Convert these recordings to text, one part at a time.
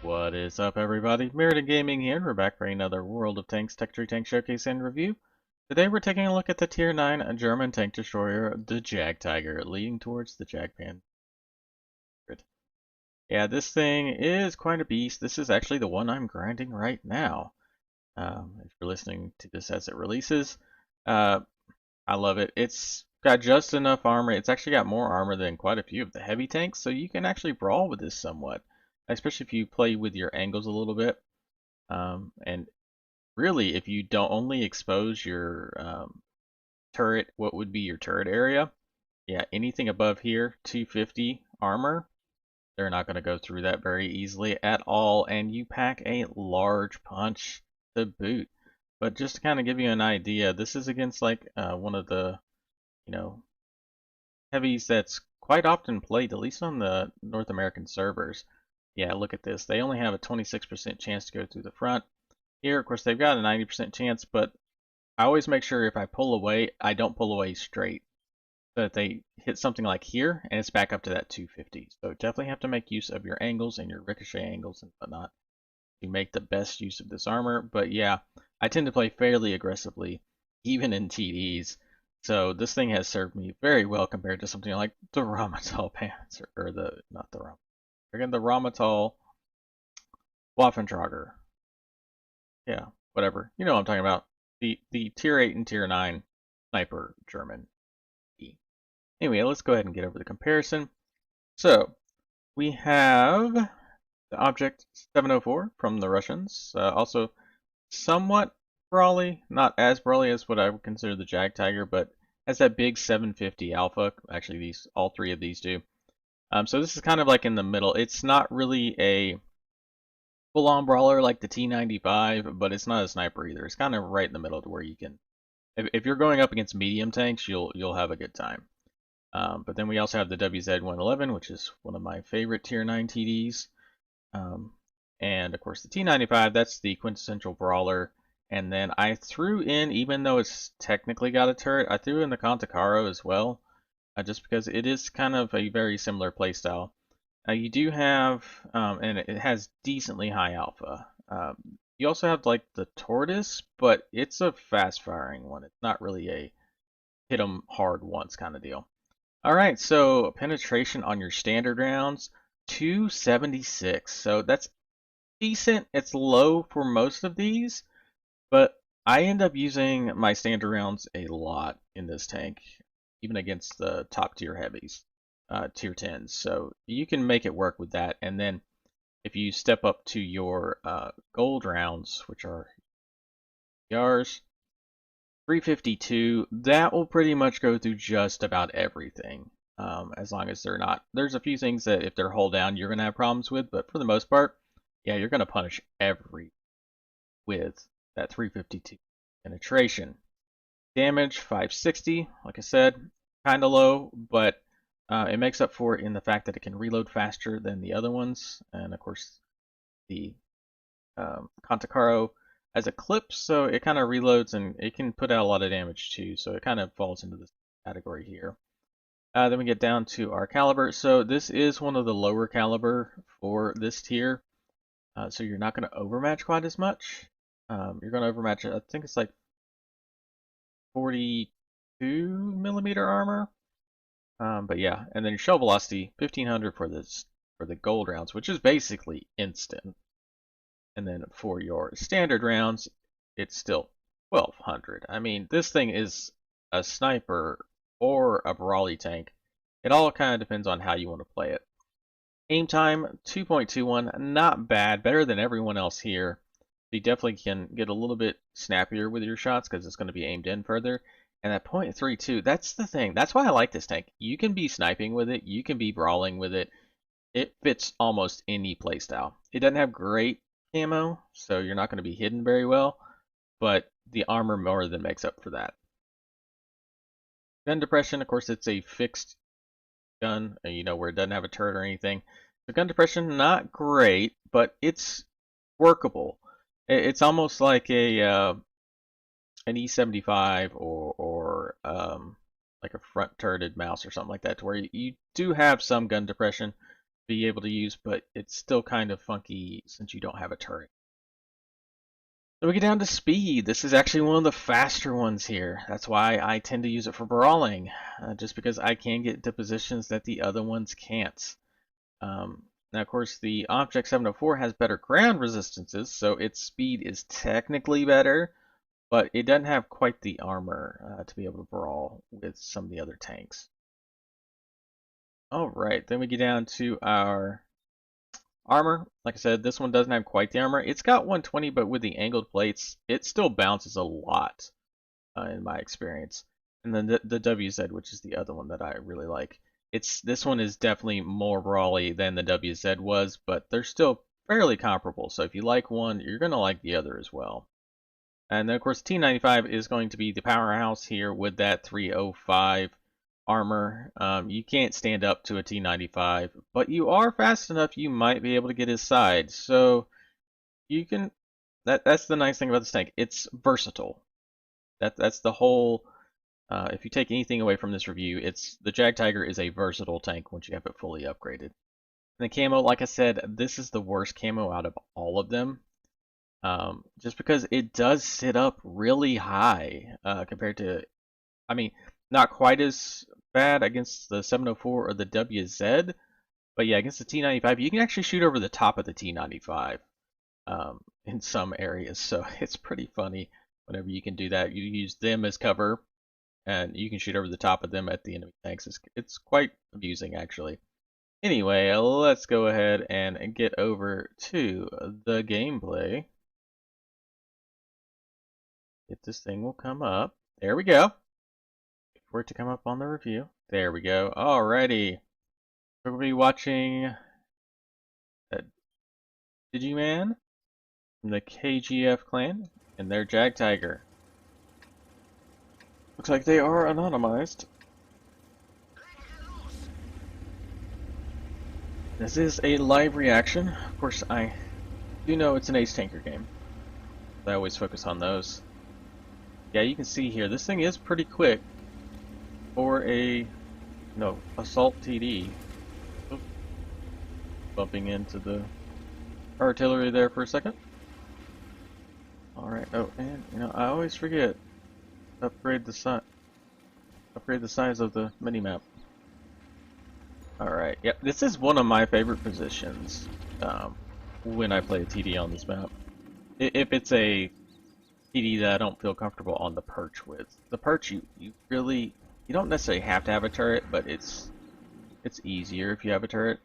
What is up, everybody? Meriden Gaming here, and we're back for another World of Tanks Tech Tree Tank Showcase and Review. Today we're taking a look at the Tier 9 German tank destroyer, the Jagdtiger, leading towards the Jagdpan. Yeah, this thing is quite a beast. This is actually the one I'm grinding right now. If you're listening to this as it releases, uh, I love it. It's got just enough armor. It's actually got more armor than quite a few of the heavy tanks, so you can actually brawl with this somewhat, especially if you play with your angles a little bit. And really, if you don't only expose your turret, what would be your turret area? Yeah, anything above here, 250 armor, they're not going to go through that very easily at all, and you pack a large punch to boot. But just to kind of give you an idea, this is against like one of the, you know, heavies that's quite often played, at least on the North American servers. Yeah, look at this. They only have a 26% chance to go through the front. Here, of course, they've got a 90% chance, but I always make sure if I pull away, I don't pull away straight. So that they hit something like here, and it's back up to that 250. So definitely have to make use of your angles and your ricochet angles and whatnot to make the best use of this armor. But yeah, I tend to play fairly aggressively, even in TDs. So this thing has served me very well compared to something like the Rheinmetall Panzer, or not the again, the Rheinmetall Waffentrager. Yeah, whatever. You know what I'm talking about. The tier 8 and tier 9 sniper German. Anyway, let's go ahead and get over the comparison. So we have the object 704 from the Russians. Also somewhat brawly, not as brawly as what I would consider the Jagdtiger, but has that big 750 alpha. Actually, all three of these do. So this is kind of like in the middle. It's not really a full-on brawler like the T95, but it's not a sniper either. It's kind of right in the middle to where you can, if you're going up against medium tanks, you'll have a good time. But then we also have the WZ-111, which is one of my favorite tier 9 TDs. And of course the T95, that's the quintessential brawler. And then I threw in, even though it's technically got a turret, I threw in the Jagdtiger as well, just because it is kind of a very similar playstyle. You do have, and it has decently high alpha. You also have like the Tortoise, but it's a fast firing one. It's not really a hit 'em hard once kind of deal. Alright, so penetration on your standard rounds, 276. So that's decent. It's low for most of these, but I end up using my standard rounds a lot in this tank, even against the top tier heavies, tier 10s. So you can make it work with that. And then if you step up to your gold rounds, which are yours, 352, that will pretty much go through just about everything. As long as they're not, there's a few things that if they're hull down, you're going to have problems with, but for the most part, yeah, you're going to punish every with that 352 penetration. Damage 560, like I said, kind of low, but it makes up for it in the fact that it can reload faster than the other ones, and of course the Jagdtiger as a clip, so it kind of reloads and it can put out a lot of damage too, so it kind of falls into this category here. Then we get down to our caliber. So this is one of the lower caliber for this tier, so you're not going to overmatch quite as much. You're going to overmatch, I think it's like 42 millimeter armor. But yeah, and then your shell velocity 1500 for the gold rounds, which is basically instant. And then for your standard rounds, it's still 1200. I mean, this thing is a sniper or a brawly tank. It all kind of depends on how you want to play it. Aim time 2.21, not bad, better than everyone else here. You definitely can get a little bit snappier with your shots because it's going to be aimed in further. And that 0.32, that's the thing. That's why I like this tank. You can be sniping with it, you can be brawling with it. It fits almost any playstyle. It doesn't have great camo, so you're not going to be hidden very well, but the armor more than makes up for that. Gun depression, of course, it's a fixed gun, where it doesn't have a turret or anything. The gun depression, not great, but it's workable. It's almost like an E75 or like a front turreted mouse or something like that, to where you do have some gun depression, be able to use, but it's still kind of funky since you don't have a turret. So we get down to speed. This is actually one of the faster ones here. That's why I tend to use it for brawling, just because I can get into positions that the other ones can't. Now, of course, the Object 704 has better ground resistances, so its speed is technically better, but it doesn't have quite the armor to be able to brawl with some of the other tanks. Alright, then we get down to our armor. Like I said, this one doesn't have quite the armor. It's got 120, but with the angled plates, it still bounces a lot in my experience. And then the WZ, which is the other one that I really like. This one is definitely more brawly than the WZ was, but they're still fairly comparable. So if you like one, you're going to like the other as well. And then, of course, T95 is going to be the powerhouse here with that 305 armor. You can't stand up to a T95, but you are fast enough you might be able to get his side. So you can. That's the nice thing about this tank. It's versatile. That's the whole. If you take anything away from this review, it's the Jagdtiger is a versatile tank once you have it fully upgraded. And the camo, like I said, this is the worst camo out of all of them. Just because it does sit up really high compared to, I mean, not quite as bad against the 704 or the WZ, but yeah, against the T95, you can actually shoot over the top of the T95 in some areas, so it's pretty funny whenever you can do that. You use them as cover, and you can shoot over the top of them at the enemy tanks. It's quite amusing, actually. Anyway, let's go ahead and get over to the gameplay. If this thing will come up. There we go. Wait for it to come up on the review. There we go. Alrighty. We're going to be watching Digiman from the KGF clan and their Jagdtiger. Looks like they are anonymized. This is a live reaction. Of course, I do know it's an Ace Tanker game. I always focus on those. Yeah, you can see here, this thing is pretty quick for a, assault TD. Oops. Bumping into the artillery there for a second. Alright, oh, and, I always forget, upgrade the size of the minimap. Alright, yep, this is one of my favorite positions when I play a TD on this map. If it's a TD that I don't feel comfortable on the perch with. The perch, you don't necessarily have to have a turret, but it's easier if you have a turret.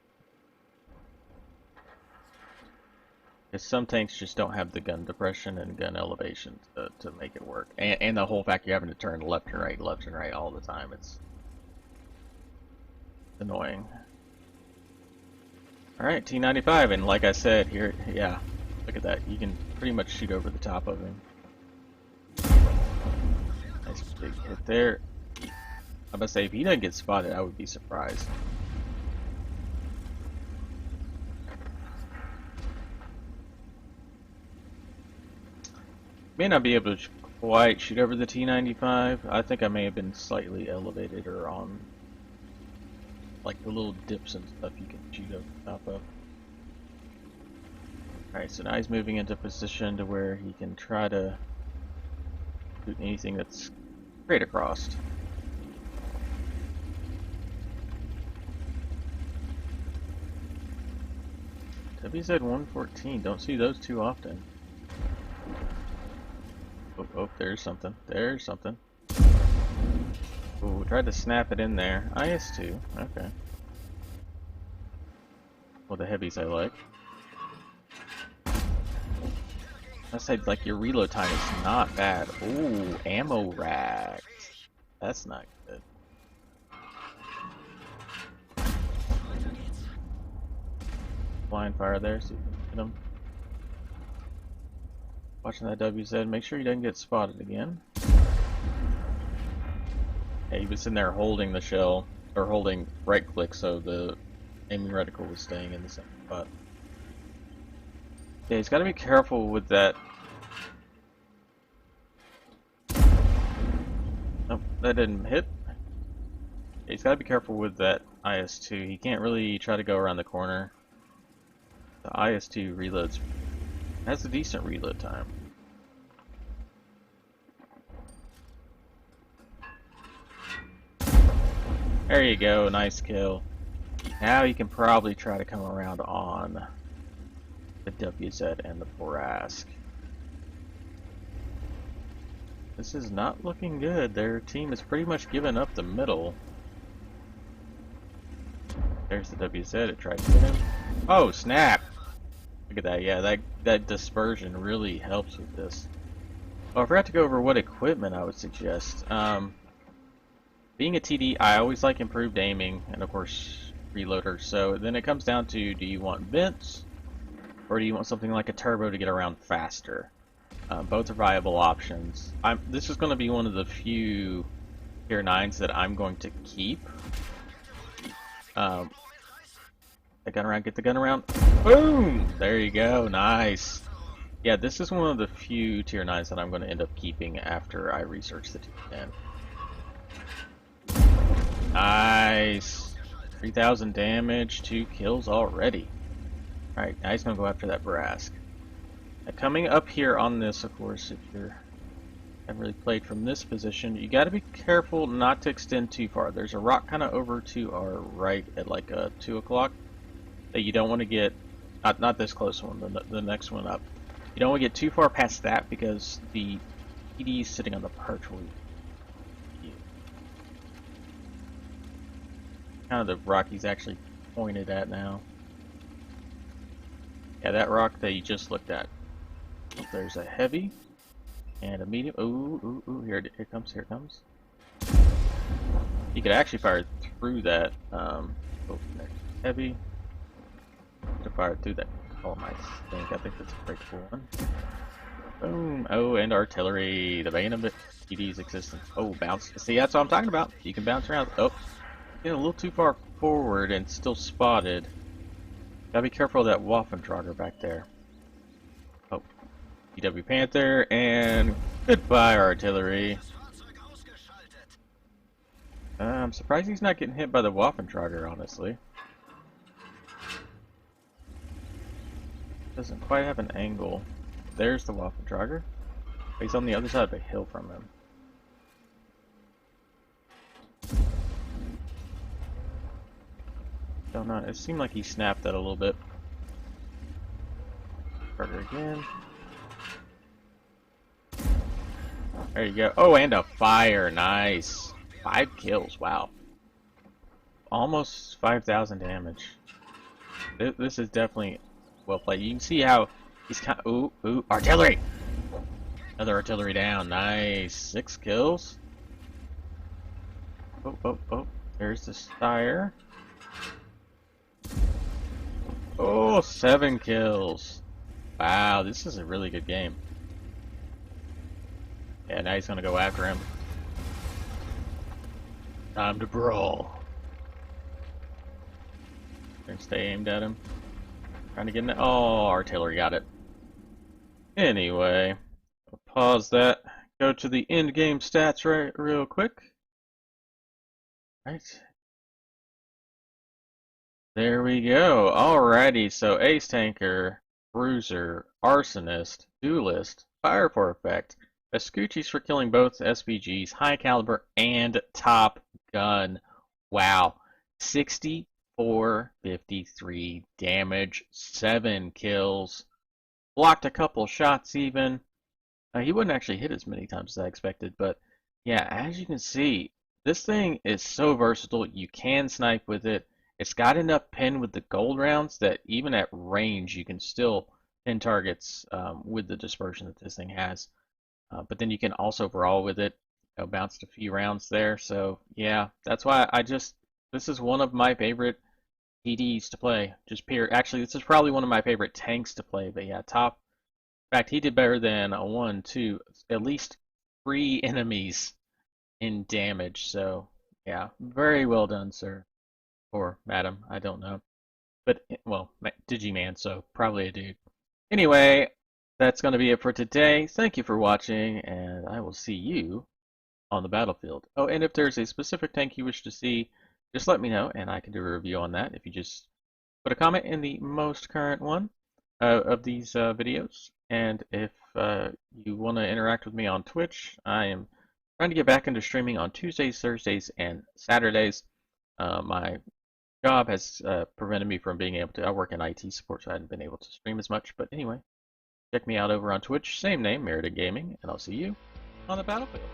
Because some tanks just don't have the gun depression and gun elevation to make it work. And the whole fact you're having to turn left and right all the time. It's annoying. Alright, T95, and like I said, here, yeah, look at that. You can pretty much shoot over the top of him. Nice big hit there. I'm gonna say if he doesn't get spotted, I would be surprised. May not be able to quite shoot over the T95. I think I may have been slightly elevated or on like the little dips and stuff you can shoot over the top of. Alright, so now he's moving into position to where he can try to shoot anything that's straight across. WZ 114, don't see those too often. Oh, there's something. There's something. Ooh, tried to snap it in there. IS-2, okay. Well, the heavies I like. I said, like, your reload time is not bad. Ooh, ammo racks. That's not good. Blind fire there, so you can hit him. Watching that WZ, make sure he doesn't get spotted again. Yeah, he was sitting there holding the shell, or holding right click, so the aiming reticle was staying in the same spot. Yeah, he's got to be careful with that. Nope, that didn't hit. Yeah, he's got to be careful with that IS-2. He can't really try to go around the corner. The IS-2 reloads has a decent reload time. There you go, nice kill. Now you can probably try to come around on the WZ and the Borask. This is not looking good. Their team has pretty much given up the middle. There's the WZ, it tried to hit him. Oh, snap! Look at that, yeah, that dispersion really helps with this. Oh, I forgot to go over what equipment I would suggest. Being a TD, I always like improved aiming, and of course, reloader. So then it comes down to, do you want vents, or do you want something like a turbo to get around faster? Both are viable options. This is going to be one of the few tier 9s that I'm going to keep. The gun around, get the gun around. Boom! There you go, nice. Yeah, this is one of the few tier 9s that I'm going to end up keeping after I research the T10. Nice. 3,000 damage, 2 kills already. Alright, now he's going to go after that Borask. Coming up here on this, of course, if you haven't really played from this position, you got to be careful not to extend too far. There's a rock kind of over to our right at like 2 o'clock that you don't want to get, not this close one, the next one up. You don't want to get too far past that because the PD is sitting on the perch will kind of the rock he's actually pointed at now. Yeah, that rock that you just looked at. There's a heavy and a medium. Ooh, here it comes, here it comes. You could actually fire through that. Heavy. To fire through that. Oh my stink, I think that's a pretty cool one. Boom. Oh, and artillery. The bane of it. TD's existence. Oh, bounce. See, that's what I'm talking about. You can bounce around. Oh, getting a little too far forward and still spotted. Gotta be careful of that Waffentrager back there. Oh, EW Panther, and goodbye, artillery. I'm surprised he's not getting hit by the Waffentrager, honestly. Doesn't quite have an angle. There's the Waffentrager. He's on the other side of the hill from him. Don't know. It seemed like he snapped that a little bit. Trigger again. There you go. Oh, and a fire. Nice. 5 kills. Wow. Almost 5,000 damage. This is definitely well played. You can see how he's kind of... Ooh, artillery! Another artillery down. Nice. 6 kills. Oh. There's the Steyr. Oh, 7 kills. Wow, this is a really good game. Yeah, now he's gonna go after him. Time to brawl. Gonna stay aimed at him. Trying to get in. Oh, artillery got it. Anyway, I'll pause that. Go to the end game stats real quick. Right. There we go. Alrighty, so Ace Tanker, Bruiser, Arsonist, Duelist, Fire for Effect, Vespucci's for killing both SPGs, High Caliber, and Top Gun. Wow. 6453 damage, 7 kills, blocked a couple shots even. He wouldn't actually hit as many times as I expected, but yeah, as you can see, this thing is so versatile. You can snipe with it. It's got enough pin with the gold rounds that even at range you can still pin targets with the dispersion that this thing has. But then you can also brawl with it. Bounced a few rounds there. So yeah, that's why this is one of my favorite TDs to play. Actually, this is probably one of my favorite tanks to play. But yeah, top. In fact, he did better than at least 3 enemies in damage. So yeah, very well done, sir. Or madam, I don't know. But, well, Digiman, so probably a dude. Anyway, that's going to be it for today. Thank you for watching, and I will see you on the battlefield. Oh, and if there's a specific tank you wish to see, just let me know and I can do a review on that if you just put a comment in the most current one of these videos. And if you want to interact with me on Twitch, I am trying to get back into streaming on Tuesdays, Thursdays, and Saturdays. My job has prevented me from being able to. I work in IT support, so I hadn't been able to stream as much. But anyway, check me out over on Twitch, same name, Merida Gaming, and I'll see you on the battlefield.